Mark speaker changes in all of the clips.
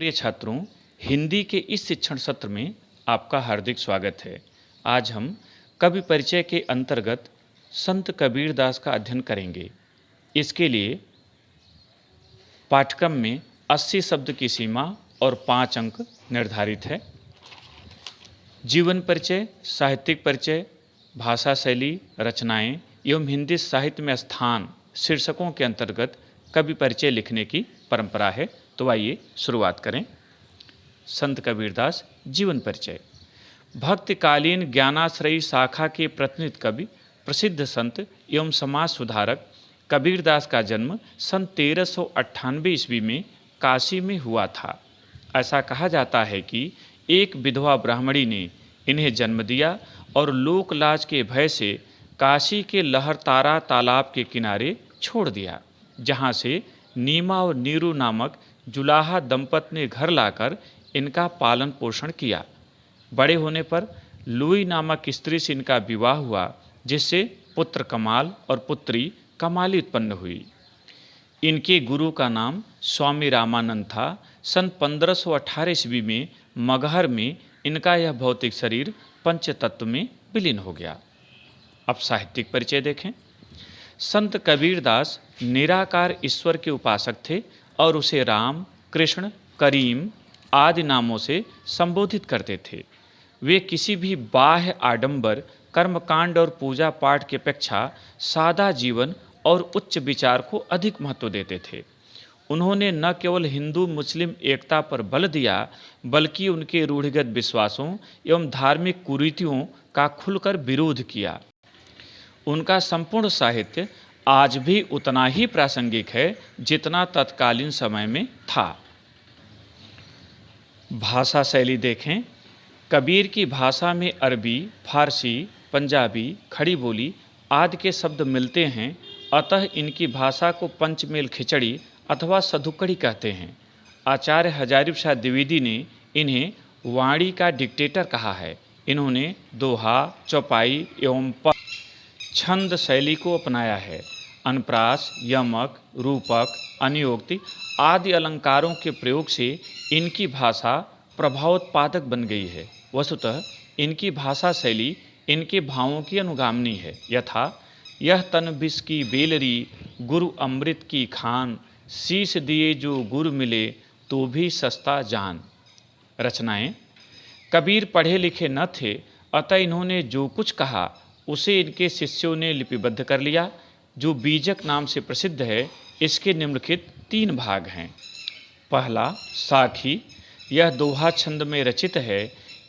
Speaker 1: प्रिय छात्रों, हिंदी के इस शिक्षण सत्र में आपका हार्दिक स्वागत है। आज हम कवि परिचय के अंतर्गत संत कबीरदास का अध्ययन करेंगे। इसके लिए पाठ्यक्रम में 80 शब्द की सीमा और 5 अंक निर्धारित है। जीवन परिचय, साहित्यिक परिचय, भाषा शैली, रचनाएं एवं हिंदी साहित्य में स्थान शीर्षकों के अंतर्गत कवि परिचय लिखने की परंपरा है। तो आइए शुरुआत करें। संत कबीरदास जीवन परिचय। भक्तिकालीन ज्ञानाश्रयी शाखा के प्रतिनिधि कवि, प्रसिद्ध संत एवं समाज सुधारक कबीरदास का जन्म सन 1398 ईस्वी में काशी में हुआ था। ऐसा कहा जाता है कि एक विधवा ब्राह्मणी ने इन्हें जन्म दिया और लोकलाज के भय से काशी के लहरतारा तालाब के किनारे छोड़ दिया, जहाँ से नीमा और नीरू नामक जुलाहा दंपत ने घर लाकर इनका पालन पोषण किया। बड़े होने पर लुई नामक स्त्री से इनका विवाह हुआ, जिससे पुत्र कमाल और पुत्री कमाली उत्पन्न हुई। इनके गुरु का नाम स्वामी रामानंद था। सन 1518 ईस्वी में मगहर में इनका यह भौतिक शरीर पंचतत्व में विलीन हो गया। अब साहित्यिक परिचय देखें। संत कबीरदास निराकार ईश्वर के उपासक थे और उसे राम, कृष्ण, करीम आदि नामों से संबोधित करते थे। वे किसी भी बाह्य आडंबर, कर्मकांड और पूजा पाठ की अपेक्षा सादा जीवन और उच्च विचार को अधिक महत्व देते थे। उन्होंने न केवल हिंदू मुस्लिम एकता पर बल दिया, बल्कि उनके रूढ़िगत विश्वासों एवं धार्मिक कुरीतियों का खुलकर विरोध किया। उनका संपूर्ण साहित्य आज भी उतना ही प्रासंगिक है जितना तत्कालीन समय में था। भाषा शैली देखें। कबीर की भाषा में अरबी, फारसी, पंजाबी, खड़ी बोली आदि के शब्द मिलते हैं, अतः इनकी भाषा को पंचमेल खिचड़ी अथवा सधुकड़ी कहते हैं। आचार्य हजारी प्रसाद द्विवेदी ने इन्हें वाणी का डिक्टेटर कहा है। इन्होंने दोहा, चौपाई एवं छंद शैली को अपनाया है। अनुप्रास, यमक, रूपक, अनुयोक्ति आदि अलंकारों के प्रयोग से इनकी भाषा प्रभावोत्पादक बन गई है। वस्तुतः इनकी भाषा शैली इनके भावों की अनुगामिनी है। यथा यह तन विष की बेलरी, गुरु अमृत की खान, शीश दिए जो गुरु मिले तो भी सस्ता जान। रचनाएं। कबीर पढ़े लिखे न थे, अतः इन्होंने जो कुछ कहा उसे इनके शिष्यों ने लिपिबद्ध कर लिया, जो बीजक नाम से प्रसिद्ध है। इसके निम्नलिखित 3 भाग हैं। पहला साखी, यह दोहा छंद में रचित है।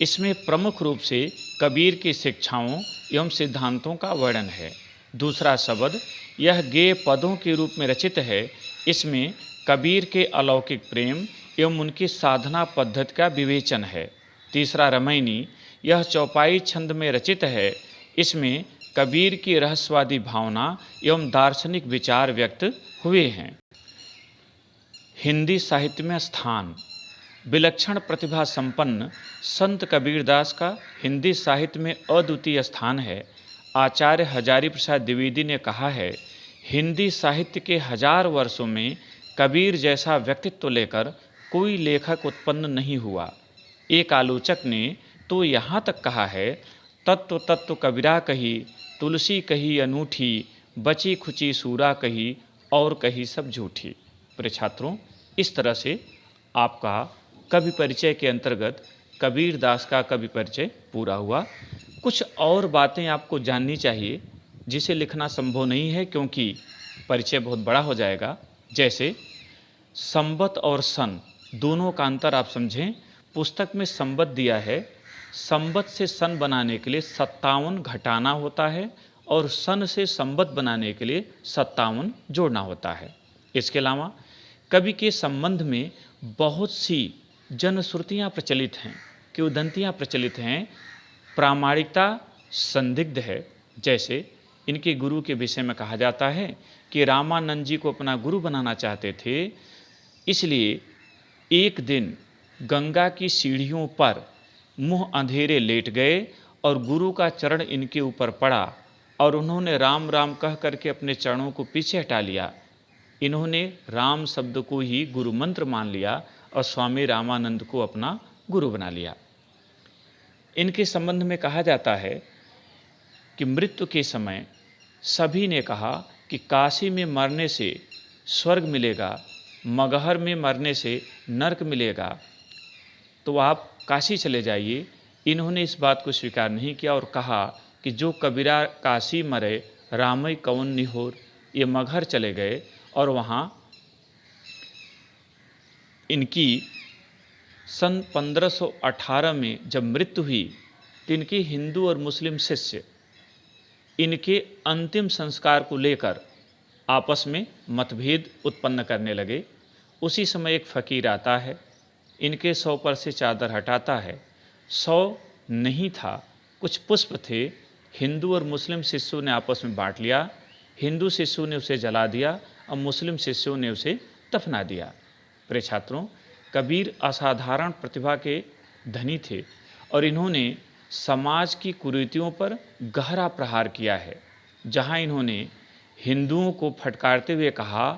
Speaker 1: इसमें प्रमुख रूप से कबीर की शिक्षाओं एवं सिद्धांतों का वर्णन है। दूसरा शब्द, यह गेय पदों के रूप में रचित है। इसमें कबीर के अलौकिक प्रेम एवं उनकी साधना पद्धति का विवेचन है। तीसरा रमैनी, यह चौपाई छंद में रचित है। इसमें कबीर की रहस्यवादी भावना एवं दार्शनिक विचार व्यक्त हुए हैं। हिंदी साहित्य में स्थान। विलक्षण प्रतिभा संपन्न संत कबीरदास का हिंदी साहित्य में अद्वितीय स्थान है। आचार्य हजारी प्रसाद द्विवेदी ने कहा है, हिंदी साहित्य के 1000 वर्षों में कबीर जैसा व्यक्तित्व लेकर कोई लेखक उत्पन्न नहीं हुआ। एक आलोचक ने तो यहाँ तक कहा है, तत्व तत्व कबीरा कही, तुलसी कही अनूठी, बची खुची सूरा कही और कही सब झूठी। प्रिय छात्रों, इस तरह से आपका कवि परिचय के अंतर्गत कबीरदास का कवि परिचय पूरा हुआ। कुछ और बातें आपको जाननी चाहिए जिसे लिखना संभव नहीं है, क्योंकि परिचय बहुत बड़ा हो जाएगा। जैसे संवत और सन दोनों का अंतर आप समझें। पुस्तक में संवत दिया है। संवत से सन बनाने के लिए 57 घटाना होता है और सन से संवत बनाने के लिए 57 जोड़ना होता है। इसके अलावा कवि के संबंध में बहुत सी जनश्रुतियाँ प्रचलित हैं, किंवदंतियाँ प्रचलित हैं। प्रामाणिकता संदिग्ध है। जैसे इनके गुरु के विषय में कहा जाता है कि रामानंद जी को अपना गुरु बनाना चाहते थे, इसलिए एक दिन गंगा की सीढ़ियों पर मुंह अंधेरे लेट गए और गुरु का चरण इनके ऊपर पड़ा और उन्होंने राम राम कह करके अपने चरणों को पीछे हटा लिया। इन्होंने राम शब्द को ही गुरु मंत्र मान लिया और स्वामी रामानंद को अपना गुरु बना लिया। इनके संबंध में कहा जाता है कि मृत्यु के समय सभी ने कहा कि काशी में मरने से स्वर्ग मिलेगा, मगहर में मरने से नरक मिलेगा, तो आप काशी चले जाइए। इन्होंने इस बात को स्वीकार नहीं किया और कहा कि जो कबीरा काशी मरे रामई कौन निहोर। ये मगहर चले गए और वहाँ इनकी सन 1518 में जब मृत्यु हुई तो इनके हिंदू और मुस्लिम शिष्य इनके अंतिम संस्कार को लेकर आपस में मतभेद उत्पन्न करने लगे। उसी समय एक फ़कीर आता है, इनके सौ पर से चादर हटाता है। सौ नहीं था, कुछ पुष्प थे। हिंदू और मुस्लिम शिष्यों ने आपस में बांट लिया। हिंदू शिष्यों ने उसे जला दिया और मुस्लिम शिष्यों ने उसे दफना दिया। प्रिय छात्रों, कबीर असाधारण प्रतिभा के धनी थे और इन्होंने समाज की कुरीतियों पर गहरा प्रहार किया है। जहाँ इन्होंने हिंदुओं को फटकारते हुए कहा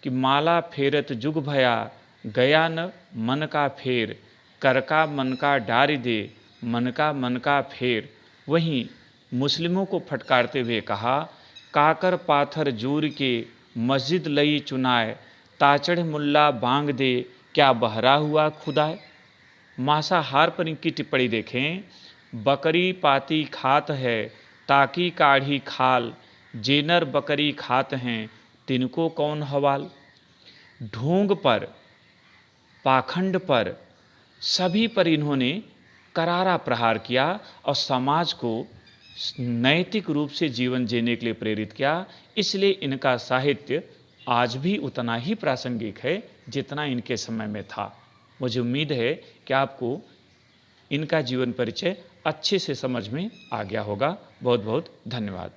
Speaker 1: कि माला फेरत जुग भया, गया न मन का फेर, कर का मन का डारी दे, मन का फेर। वहीं मुस्लिमों को फटकारते हुए कहा, काकर पाथर जूर के मस्जिद लई चुनाए, ताचड़ मुल्ला बांग दे, क्या बहरा हुआ खुदाए। मांसाहार पर इनकी टिप्पणी देखें, बकरी पाती खात है, ताकी काढ़ी खाल, जेनर बकरी खात हैं, तिनको कौन हवाल। ढोंग पर, पाखंड पर, सभी पर इन्होंने करारा प्रहार किया और समाज को नैतिक रूप से जीवन जीने के लिए प्रेरित किया। इसलिए इनका साहित्य आज भी उतना ही प्रासंगिक है जितना इनके समय में था। मुझे उम्मीद है कि आपको इनका जीवन परिचय अच्छे से समझ में आ गया होगा। बहुत बहुत धन्यवाद।